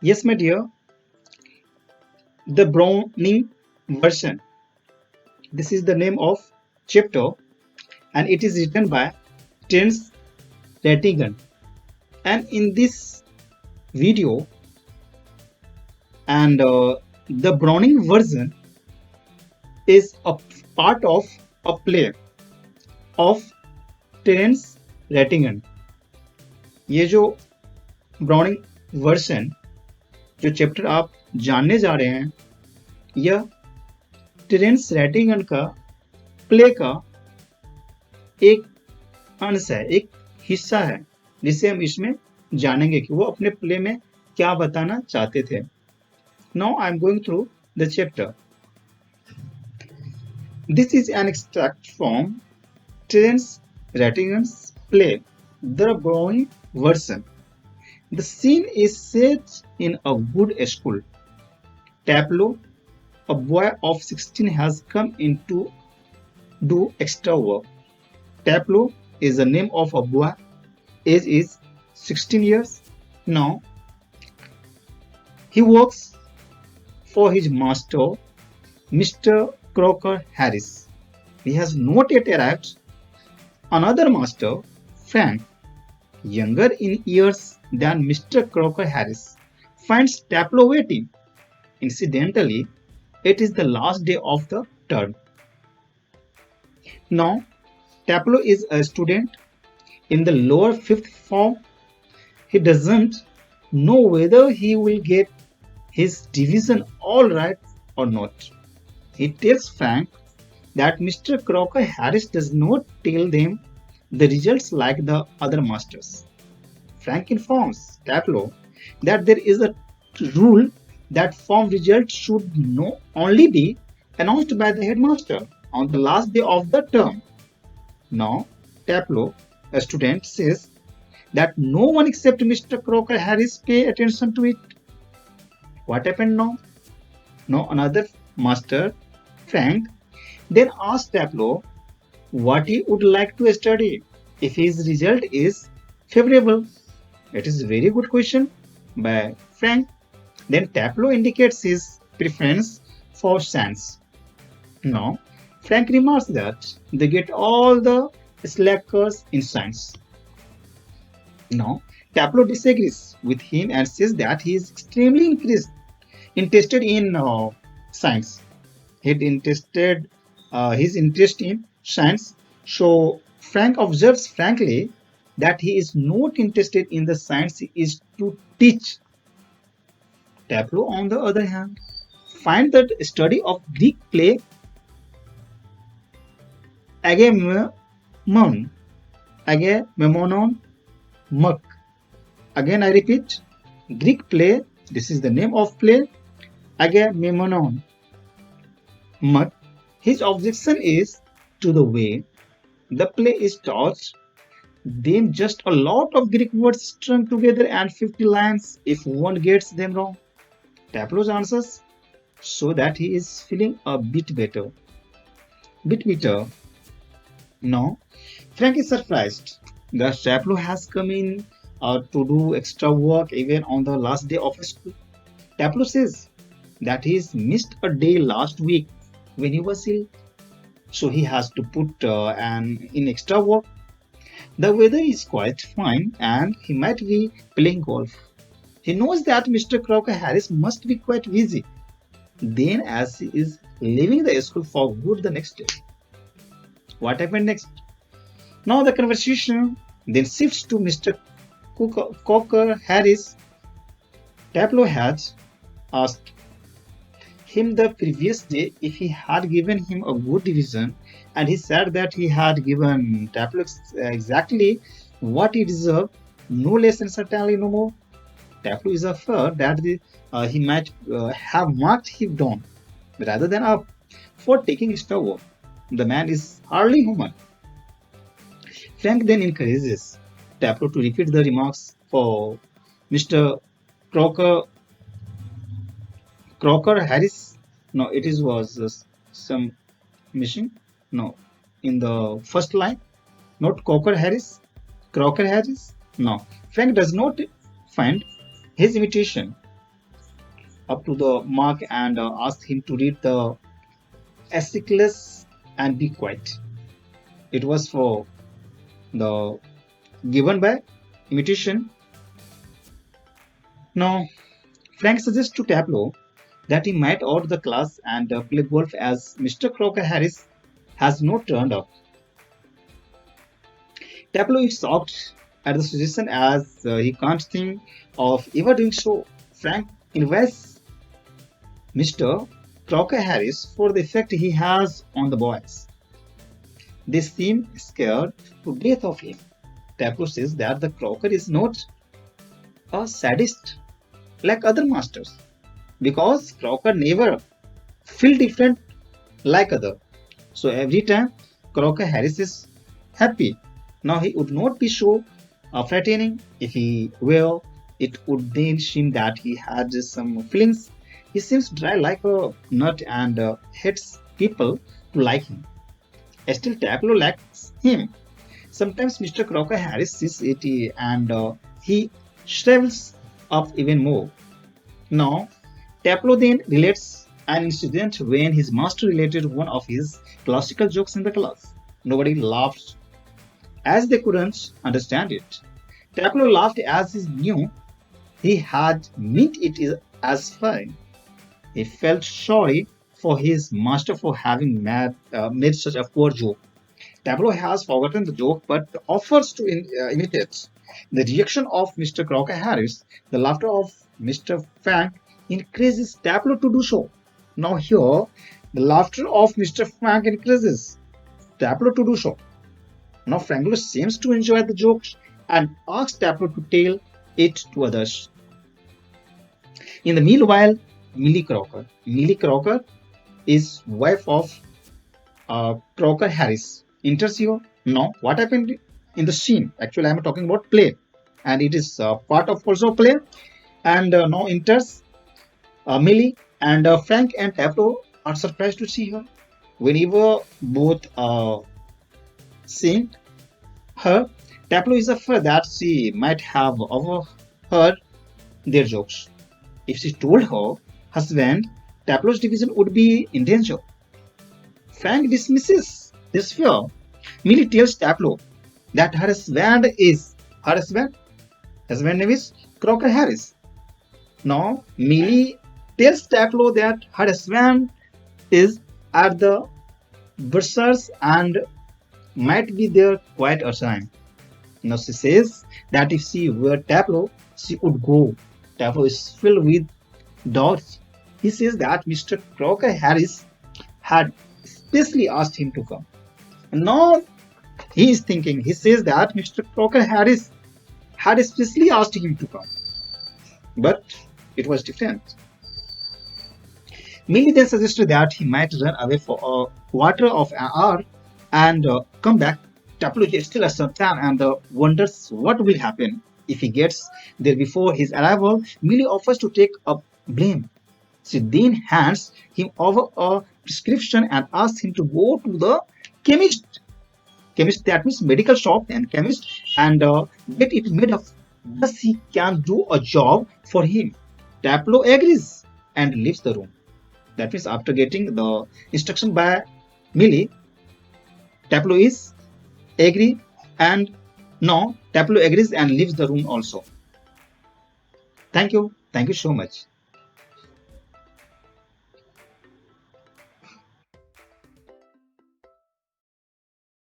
Yes, my dear, the Browning version. This is the name of chapter, and it is written by Terence Rattigan. And in this video, and the Browning version is a part of a play of Terence Rattigan. ये जो browning version जो chapter आप जानने जा रहे हैं यह Terrence रैटिंगन का प्ले का एक अंश है, एक हिस्सा है जिसे हम इसमें जानेंगे कि वो अपने प्ले में क्या बताना चाहते थे. Now I am going through the chapter. This is an extract from Terence Rattigan's play the Browning version. The scene is set in a good school. Tableau, a boy of 16, has come in to do extra work. Tableau is the name of a boy. Age is 16 years. Now, he works for his master, Mr. Crocker Harris. He has not yet arrived. Another master, Frank, younger in years than Mr. Crocker Harris, finds Tableau waiting. Incidentally, it is the last day of the term. Now, Tableau is a student in the lower fifth form. He doesn't know whether he will get his division all right or not. He tells Frank that Mr. Crocker Harris does not tell them the results like the other masters. Frank informs Tableau that there is a rule that form results should only be announced by the headmaster on the last day of the term. Now, Tableau, a student, says that no one except Mr. Crocker Harris pay attention to it. What happened now? Now, another master, Frank, then asks Tableau what he would like to study if his result is favorable. It is a very good question by Frank. Then Tableau indicates his preference for science. Now, Frank remarks that they get all the slackers in science. Now, Tableau disagrees with him and says that he is extremely interested in science. He interested his interest in science. So Frank observes frankly that he is not interested in the science he is to teach. Tableau, on the other hand, finds that study of Greek play Agamemnon, Muck. Again I repeat, Greek play, this is the name of play, Agamemnon, Muck. His objection is to the way the play is taught. Then just a lot of Greek words strung together and 50 lines if one gets them wrong. Tableau answers so that he is feeling a bit better. Now, Frank is surprised that Tableau has come in to do extra work even on the last day of school. Tableau says that he's missed a day last week when he was ill. So he has to put in extra work. The weather is quite fine and he might be playing golf. He knows that Mr. Crocker Harris must be quite busy. Then, as he is leaving the school for good the next day. What happened next? Now the conversation then shifts to Mr. Crocker Harris. Tableau had asked him the previous day if he had given him a good division, and he said that he had given Tableau exactly what he deserved, no less and certainly no more. Tableau is afraid that he might have marked him down rather than up for taking extra work. The man is hardly human. Frank then encourages Tableau to repeat the remarks for Mr. Crocker Harris. No, it was some missing. No, in the first line, not Crocker Harris. No, Frank does not find his imitation up to the mark and asked him to read the Aeschylus and be quiet. It was for the given by imitation. Now, Frank suggests to Tableau that he might out the class and play golf as Mr. Crocker Harris has not turned up. Tableau is shocked at the suggestion as he can't think of ever doing so. Frank invites Mr. Crocker Harris for the effect he has on the boys. They seem scared to death of him. Tableau says that the Crocker is not a sadist like other masters because Crocker never feel different like other. So every time Crocker Harris is happy. Now he would not be so frightening if he were. It would then seem that he had some feelings. He seems dry like a nut and hates people to like him. Still, Tableau likes him. Sometimes Mr. Crocker Harris sees it and he shrivels up even more. Now, Tableau then relates an incident when his master related one of his classical jokes in the class. Nobody laughed as they couldn't understand it. Tableau laughed as he knew he had meant it as fun. He felt sorry for his master for having made such a poor joke. Tableau has forgotten the joke but offers to imitate. The reaction of Mr. Crocker Harris, the laughter of Mr. Frank increases Tableau to do so. Now here, the laughter of Mr. Frank increases Tableau to do so. Now Frank seems to enjoy the jokes and asks Tableau to tell it to others. In the meanwhile, Millie Crocker is wife of Crocker Harris. Enters here. Now, what happened in the scene? Actually, I am talking about play, and it is part of also play. And now enters Millie and Frank and Tableau are surprised to see her. Whenever both seeing her, Tableau is afraid that she might have overheard their jokes. If she told her husband, Tableau's division would be in danger. Frank dismisses this fear. Millie tells Tableau that her husband name is Crocker Harris. Now Millie tells Tableau that her husband is at the Bursars and might be there quite a time. Now she says that if she were Tableau, she would go. Tableau is filled with doubts. He says that Mr. Crocker Harris had specially asked him to come. And now he is thinking, he says that Mr. Crocker Harris had specially asked him to come. But it was different. Millie then suggested that he might run away for a quarter of an hour and come back. Tableau still has some time and wonders what will happen if he gets there before his arrival. Millie offers to take up blame. She then hands him over a prescription and asks him to go to the chemist. Chemist, that means medical shop and chemist, and get it made up. Thus he can do a job for him. Tableau agrees and leaves the room. That means after getting the instruction by Millie, Tableau is agree and now Tableau agrees and leaves the room also. Thank you. Thank you so much.